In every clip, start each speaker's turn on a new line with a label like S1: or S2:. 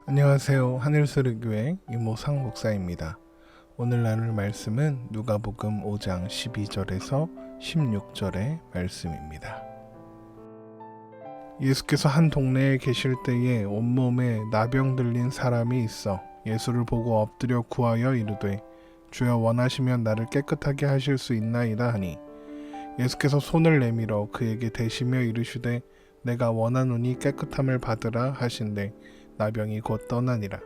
S1: 안녕하세요. 하늘소리교회 이모상 목사입니다. 오늘 나눌 말씀은 누가복음 5장 12절에서 16절의 말씀입니다. 예수께서 한 동네에 계실 때에 온몸에 나병 들린 사람이 있어 예수를 보고 엎드려 구하여 이르되 주여 원하시면 나를 깨끗하게 하실 수 있나이다 하니 예수께서 손을 내밀어 그에게 대시며 이르시되 내가 원하노니 깨끗함을 받으라 하신대 나병이 곧 떠나니라.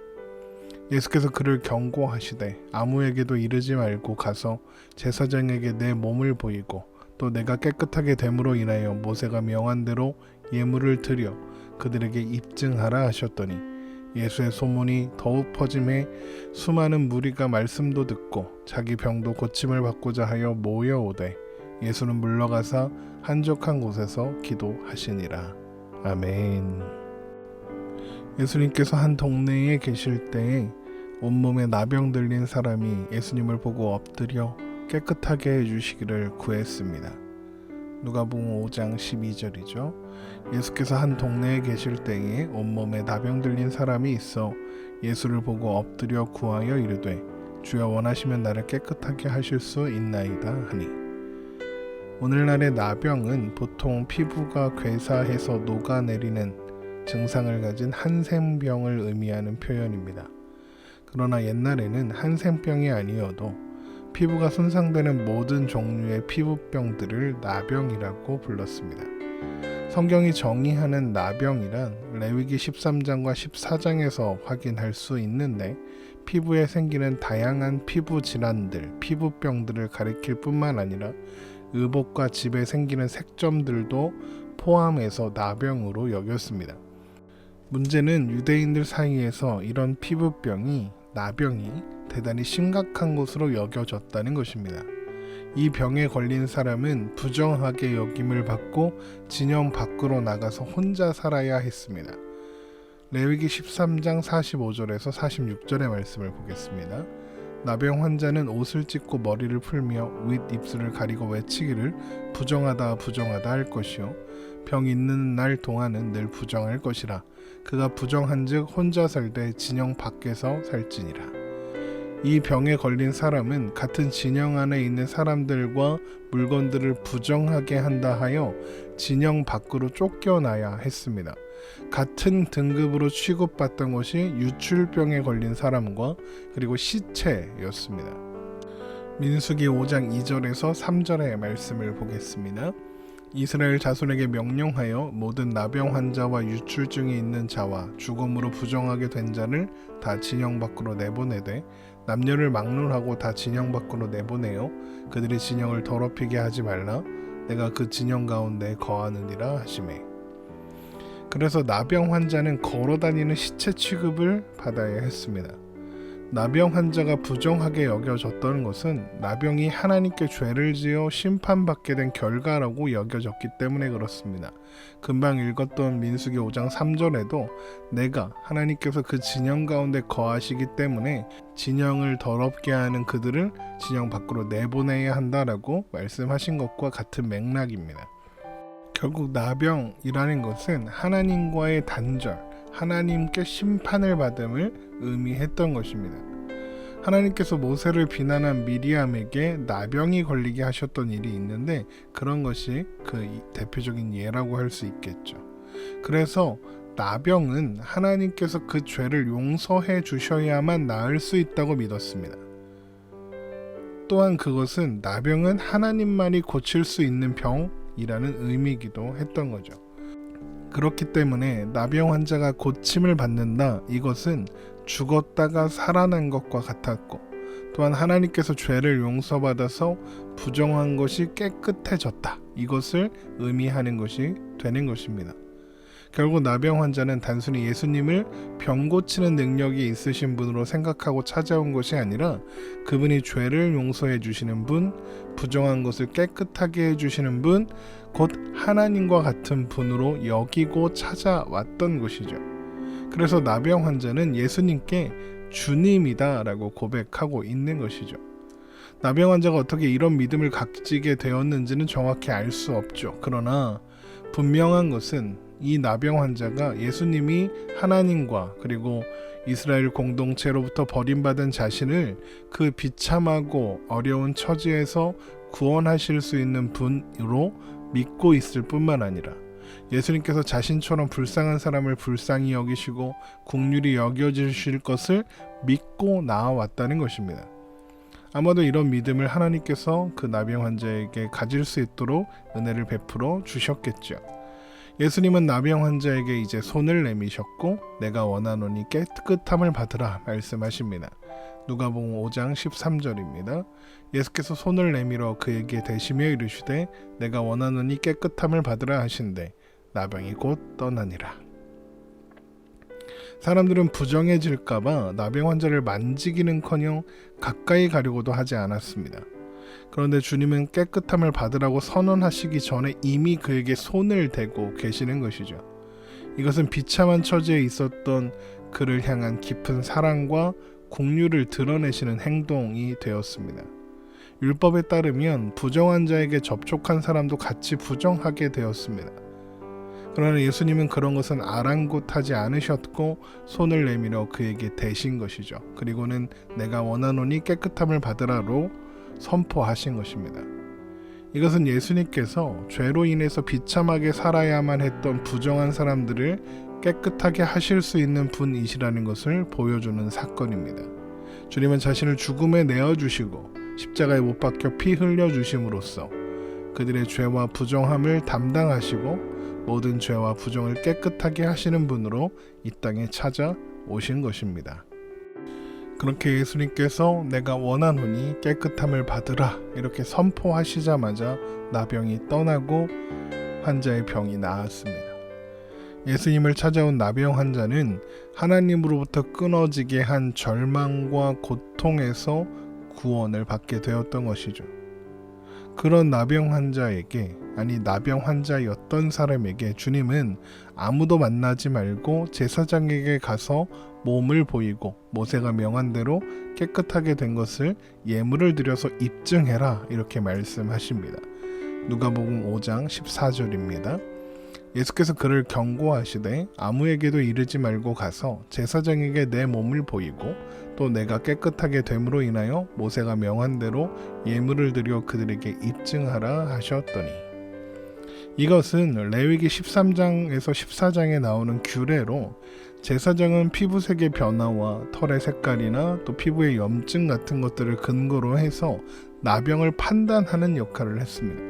S1: 예수께서 그를 경고하시되 아무에게도 이르지 말고 가서 제사장에게 내 몸을 보이고 또 내가 깨끗하게 됨으로 인하여 모세가 명한 대로 예물을 드려 그들에게 입증하라 하셨더니 예수의 소문이 더욱 퍼짐에 수많은 무리가 말씀도 듣고 자기 병도 고침을 받고자 하여 모여오되 예수는 물러가사 한적한 곳에서 기도하시니라. 아멘. 예수님께서 한 동네에 계실 때에 온몸에 나병 들린 사람이 예수님을 보고 엎드려 깨끗하게 해주시기를 구했습니다. 누가복음 5장 12절이죠. 예수께서 한 동네에 계실 때에 온몸에 나병 들린 사람이 있어 예수를 보고 엎드려 구하여 이르되 주여 원하시면 나를 깨끗하게 하실 수 있나이다 하니 오늘날의 나병은 보통 피부가 괴사해서 녹아내리는 증상을 가진 한센병을 의미하는 표현입니다. 그러나 옛날에는 한센병이 아니어도 피부가 손상되는 모든 종류의 피부병들을 나병이라고 불렀습니다. 성경이 정의하는 나병이란 레위기 13장과 14장에서 확인할 수 있는데 피부에 생기는 다양한 피부 질환들, 피부병들을 가리킬 뿐만 아니라 의복과 집에 생기는 색점들도 포함해서 나병으로 여겼습니다. 문제는 유대인들 사이에서 이런 피부병이, 나병이 대단히 심각한 것으로 여겨졌다는 것입니다. 이 병에 걸린 사람은 부정하게 여김을 받고 진영 밖으로 나가서 혼자 살아야 했습니다. 레위기 13장 45절에서 46절의 말씀을 보겠습니다. 나병 환자는 옷을 찢고 머리를 풀며 윗 입술을 가리고 외치기를 부정하다 부정하다 할 것이요 병 있는 날 동안은 늘 부정할 것이라 그가 부정한즉 혼자 살되 진영 밖에서 살지니라. 이 병에 걸린 사람은 같은 진영 안에 있는 사람들과 물건들을 부정하게 한다 하여 진영 밖으로 쫓겨나야 했습니다. 같은 등급으로 취급받던 것이 유출병에 걸린 사람과 그리고 시체였습니다. 민수기 5장 2절에서 3절의 말씀을 보겠습니다. 이스라엘 자손에게 명령하여 모든 나병 환자와 유출증이 있는 자와 죽음으로 부정하게 된 자를 다 진영 밖으로 내보내되 남녀를 막론하고 다 진영 밖으로 내보내어 그들이 진영을 더럽히게 하지 말라. 내가 그 진영 가운데 거하느니라 하시매. 그래서 나병 환자는 걸어다니는 시체 취급을 받아야 했습니다. 나병 환자가 부정하게 여겨졌던 것은 나병이 하나님께 죄를 지어 심판받게 된 결과라고 여겨졌기 때문에 그렇습니다. 금방 읽었던 민수기 5장 3절에도 내가 하나님께서 그 진영 가운데 거하시기 때문에 진영을 더럽게 하는 그들을 진영 밖으로 내보내야 한다라고 말씀하신 것과 같은 맥락입니다. 결국 나병이라는 것은 하나님과의 단절, 하나님께 심판을 받음을 의미했던 것입니다. 하나님께서 모세를 비난한 미리암에게 나병이 걸리게 하셨던 일이 있는데 그런 것이 그 대표적인 예라고 할 수 있겠죠. 그래서 나병은 하나님께서 그 죄를 용서해 주셔야만 나을 수 있다고 믿었습니다. 또한 그것은 나병은 하나님만이 고칠 수 있는 병이라는 의미이기도 했던 거죠. 그렇기 때문에 나병 환자가 고침을 받는다, 이것은 죽었다가 살아난 것과 같았고 또한 하나님께서 죄를 용서받아서 부정한 것이 깨끗해졌다, 이것을 의미하는 것이 되는 것입니다. 결국 나병 환자는 단순히 예수님을 병 고치는 능력이 있으신 분으로 생각하고 찾아온 것이 아니라 그분이 죄를 용서해 주시는 분, 부정한 것을 깨끗하게 해주시는 분, 곧 하나님과 같은 분으로 여기고 찾아왔던 것이죠. 그래서 나병 환자는 예수님께 주님이다 라고 고백하고 있는 것이죠. 나병 환자가 어떻게 이런 믿음을 가지게 되었는지는 정확히 알 수 없죠. 그러나 분명한 것은 이 나병 환자가 예수님이 하나님과 그리고 이스라엘 공동체로부터 버림받은 자신을 그 비참하고 어려운 처지에서 구원하실 수 있는 분으로 믿고 있을 뿐만 아니라 예수님께서 자신처럼 불쌍한 사람을 불쌍히 여기시고 긍휼히 여겨주실 것을 믿고 나아왔다는 것입니다. 아마도 이런 믿음을 하나님께서 그 나병 환자에게 가질 수 있도록 은혜를 베풀어 주셨겠죠. 예수님은 나병 환자에게 이제 손을 내미셨고 내가 원하노니 깨끗함을 받으라 말씀하십니다. 누가복음 5장 13절입니다. 예수께서 손을 내밀어 그에게 대시며 이르시되 내가 원하노니 깨끗함을 받으라 하신대 나병이 곧 떠나니라. 사람들은 부정해질까봐 나병 환자를 만지기는커녕 가까이 가려고도 하지 않았습니다. 그런데 주님은 깨끗함을 받으라고 선언하시기 전에 이미 그에게 손을 대고 계시는 것이죠. 이것은 비참한 처지에 있었던 그를 향한 깊은 사랑과 긍휼을 드러내시는 행동이 되었습니다. 율법에 따르면 부정한 자에게 접촉한 사람도 같이 부정하게 되었습니다. 그러나 예수님은 그런 것은 아랑곳하지 않으셨고 손을 내밀어 그에게 대신 것이죠. 그리고는 내가 원하노니 깨끗함을 받으라로 선포하신 것입니다. 이것은 예수님께서 죄로 인해서 비참하게 살아야만 했던 부정한 사람들을 깨끗하게 하실 수 있는 분이시라는 것을 보여주는 사건입니다. 주님은 자신을 죽음에 내어주시고 십자가에 못 박혀 피 흘려주심으로써 그들의 죄와 부정함을 담당하시고 모든 죄와 부정을 깨끗하게 하시는 분으로 이 땅에 찾아오신 것입니다. 그렇게 예수님께서 내가 원하노니 깨끗함을 받으라 이렇게 선포하시자마자 나병이 떠나고 환자의 병이 나았습니다. 예수님을 찾아온 나병 환자는 하나님으로부터 끊어지게 한 절망과 고통에서 구원을 받게 되었던 것이죠. 그런 나병 환자에게, 아니 나병 환자였던 사람에게 주님은 아무도 만나지 말고 제사장에게 가서 몸을 보이고 모세가 명한 대로 깨끗하게 된 것을 예물을 드려서 입증해라 이렇게 말씀하십니다. 누가복음 5장 14절입니다. 예수께서 그를 경고하시되 아무에게도 이르지 말고 가서 제사장에게 내 몸을 보이고 또 내가 깨끗하게 됨으로 인하여 모세가 명한 대로 예물을 드려 그들에게 입증하라 하셨더니, 이것은 레위기 13장에서 14장에 나오는 규례로 제사장은 피부색의 변화와 털의 색깔이나 또 피부의 염증 같은 것들을 근거로 해서 나병을 판단하는 역할을 했습니다.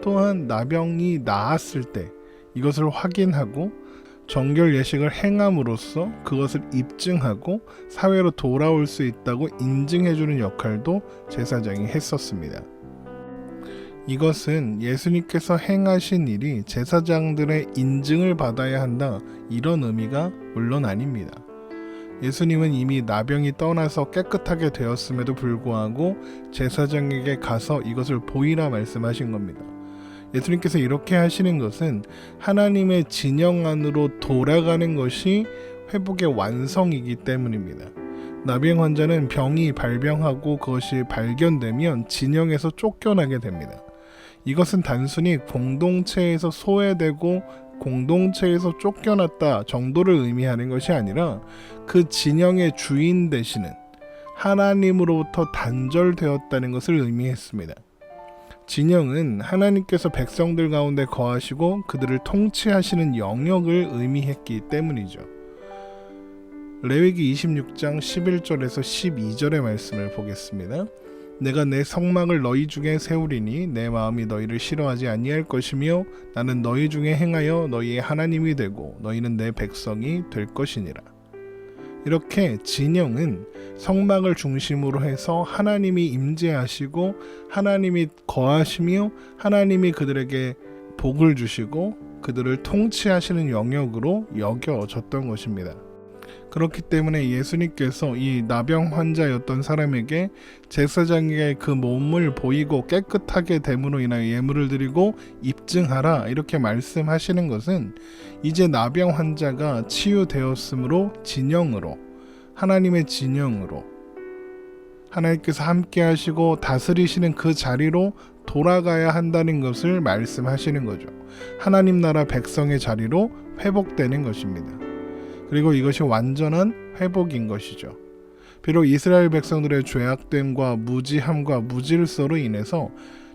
S1: 또한 나병이 나았을 때 이것을 확인하고 정결 예식을 행함으로써 그것을 입증하고 사회로 돌아올 수 있다고 인증해주는 역할도 제사장이 했었습니다. 이것은 예수님께서 행하신 일이 제사장들의 인증을 받아야 한다 이런 의미가 물론 아닙니다. 예수님은 이미 나병이 떠나서 깨끗하게 되었음에도 불구하고 제사장에게 가서 이것을 보이라 말씀하신 겁니다. 예수님께서 이렇게 하시는 것은 하나님의 진영 안으로 돌아가는 것이 회복의 완성이기 때문입니다. 나병 환자는 병이 발병하고 그것이 발견되면 진영에서 쫓겨나게 됩니다. 이것은 단순히 공동체에서 소외되고 공동체에서 쫓겨났다 정도를 의미하는 것이 아니라 그 진영의 주인 되시는 하나님으로부터 단절되었다는 것을 의미했습니다. 진영은 하나님께서 백성들 가운데 거하시고 그들을 통치하시는 영역을 의미했기 때문이죠. 레위기 26장 11절에서 12절의 말씀을 보겠습니다. 내가 내 성막을 너희 중에 세우리니 내 마음이 너희를 싫어하지 아니할 것이며 나는 너희 중에 행하여 너희의 하나님이 되고 너희는 내 백성이 될 것이니라. 이렇게 진영은 성막을 중심으로 해서 하나님이 임재하시고 하나님이 거하시며 하나님이 그들에게 복을 주시고 그들을 통치하시는 영역으로 여겨졌던 것입니다. 그렇기 때문에 예수님께서 이 나병 환자였던 사람에게 제사장에게 그 몸을 보이고 깨끗하게 됨으로 인하여 예물을 드리고 입증하라 이렇게 말씀하시는 것은 이제 나병 환자가 치유되었으므로 진영으로, 하나님의 진영으로 하나님께서 함께 하시고 다스리시는 그 자리로 돌아가야 한다는 것을 말씀하시는 거죠. 하나님 나라 백성의 자리로 회복되는 것입니다. 그리고 이것이 완전한 회복인 것이죠. 비록 이스라엘 백성들의 죄악됨과 무지함과 무질서로 인해서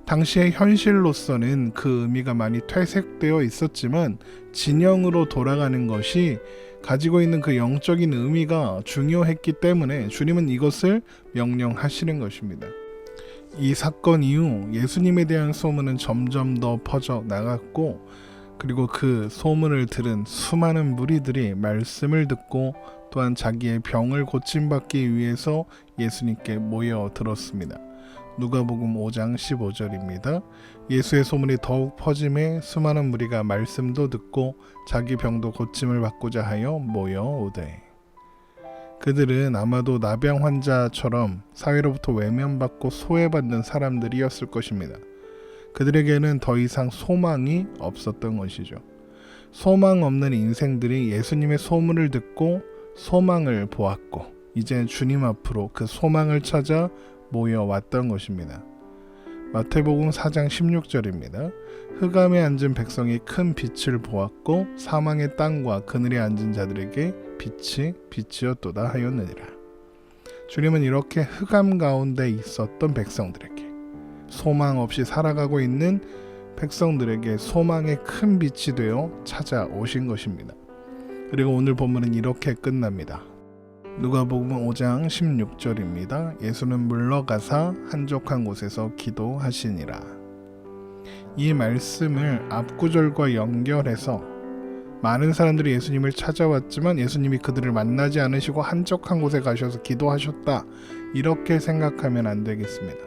S1: 당시의 현실로서는 그 의미가 많이 퇴색되어 있었지만 진영으로 돌아가는 것이 가지고 있는 그 영적인 의미가 중요했기 때문에 주님은 이것을 명령하시는 것입니다. 이 사건 이후 예수님에 대한 소문은 점점 더 퍼져 나갔고, 그리고 그 소문을 들은 수많은 무리들이 말씀을 듣고 또한 자기의 병을 고침받기 위해서 예수님께 모여들었습니다. 누가복음 5장 15절입니다. 예수의 소문이 더욱 퍼짐에 수많은 무리가 말씀도 듣고 자기 병도 고침을 받고자 하여 모여오되, 그들은 아마도 나병 환자처럼 사회로부터 외면받고 소외받는 사람들이었을 것입니다. 그들에게는 더 이상 소망이 없었던 것이죠. 소망 없는 인생들이 예수님의 소문을 듣고 소망을 보았고, 이제 주님 앞으로 그 소망을 찾아 모여왔던 것입니다. 마태복음 4장 16절입니다. 흑암에 앉은 백성이 큰 빛을 보았고 사망의 땅과 그늘에 앉은 자들에게 빛이 빛이었도다 하였느니라. 주님은 이렇게 흑암 가운데 있었던 백성들에게, 소망 없이 살아가고 있는 백성들에게 소망의 큰 빛이 되어 찾아오신 것입니다. 그리고 오늘 본문은 이렇게 끝납니다. 누가복음 5장 16절입니다. 예수는 물러가사 한적한 곳에서 기도하시니라. 이 말씀을 앞구절과 연결해서 많은 사람들이 예수님을 찾아왔지만 예수님이 그들을 만나지 않으시고 한적한 곳에 가셔서 기도하셨다, 이렇게 생각하면 안 되겠습니다.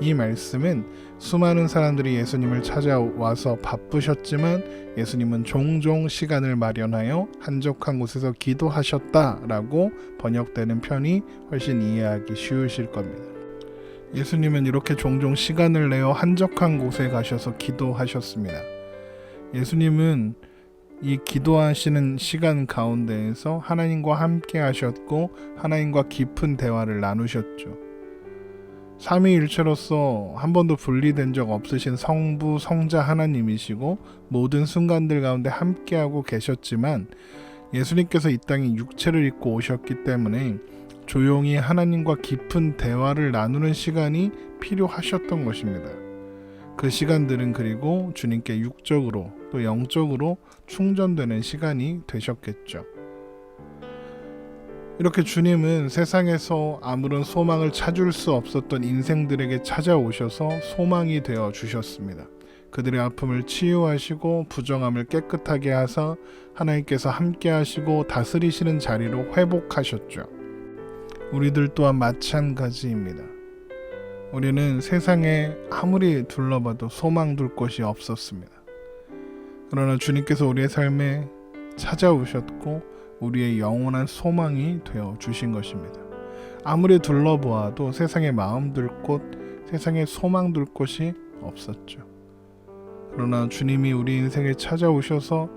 S1: 이 말씀은 수많은 사람들이 예수님을 찾아와서 바쁘셨지만 예수님은 종종 시간을 마련하여 한적한 곳에서 기도하셨다라고 번역되는 편이 훨씬 이해하기 쉬우실 겁니다. 예수님은 이렇게 종종 시간을 내어 한적한 곳에 가셔서 기도하셨습니다. 예수님은 이 기도하시는 시간 가운데에서 하나님과 함께 하셨고 하나님과 깊은 대화를 나누셨죠. 삼위일체로서 한 번도 분리된 적 없으신 성부, 성자 하나님이시고 모든 순간들 가운데 함께하고 계셨지만 예수님께서 이 땅에 육체를 입고 오셨기 때문에 조용히 하나님과 깊은 대화를 나누는 시간이 필요하셨던 것입니다. 그 시간들은 그리고 주님께 육적으로 또 영적으로 충전되는 시간이 되셨겠죠. 이렇게 주님은 세상에서 아무런 소망을 찾을 수 없었던 인생들에게 찾아오셔서 소망이 되어 주셨습니다. 그들의 아픔을 치유하시고 부정함을 깨끗하게 하사 하나님께서 함께 하시고 다스리시는 자리로 회복하셨죠. 우리들 또한 마찬가지입니다. 우리는 세상에 아무리 둘러봐도 소망 둘 곳이 없었습니다. 그러나 주님께서 우리의 삶에 찾아오셨고 우리의 영원한 소망이 되어 주신 것입니다. 아무리 둘러보아도 세상에 마음 둘 곳, 세상에 소망 둘 곳이 없었죠. 그러나 주님이 우리 인생에 찾아오셔서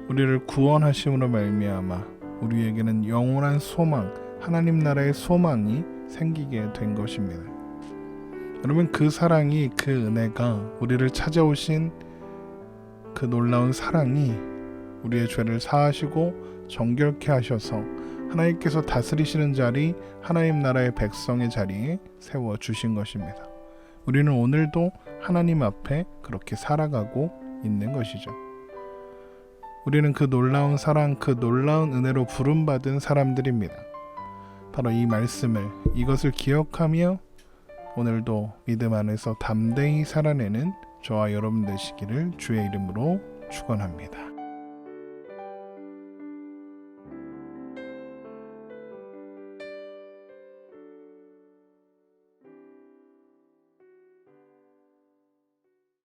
S1: 우리를 구원하심으로 말미암아 우리에게는 영원한 소망, 하나님 나라의 소망이 생기게 된 것입니다. 여러분, 그 사랑이, 그 은혜가, 우리를 찾아오신 그 놀라운 사랑이 우리의 죄를 사하시고 정결케 하셔서 하나님께서 다스리시는 자리, 하나님 나라의 백성의 자리에 세워주신 것입니다. 우리는 오늘도 하나님 앞에 그렇게 살아가고 있는 것이죠. 우리는 그 놀라운 사랑, 그 놀라운 은혜로 부름받은 사람들입니다. 바로 이 말씀을, 이것을 기억하며 오늘도 믿음 안에서 담대히 살아내는 저와 여러분 되시기를 주의 이름으로 축원합니다.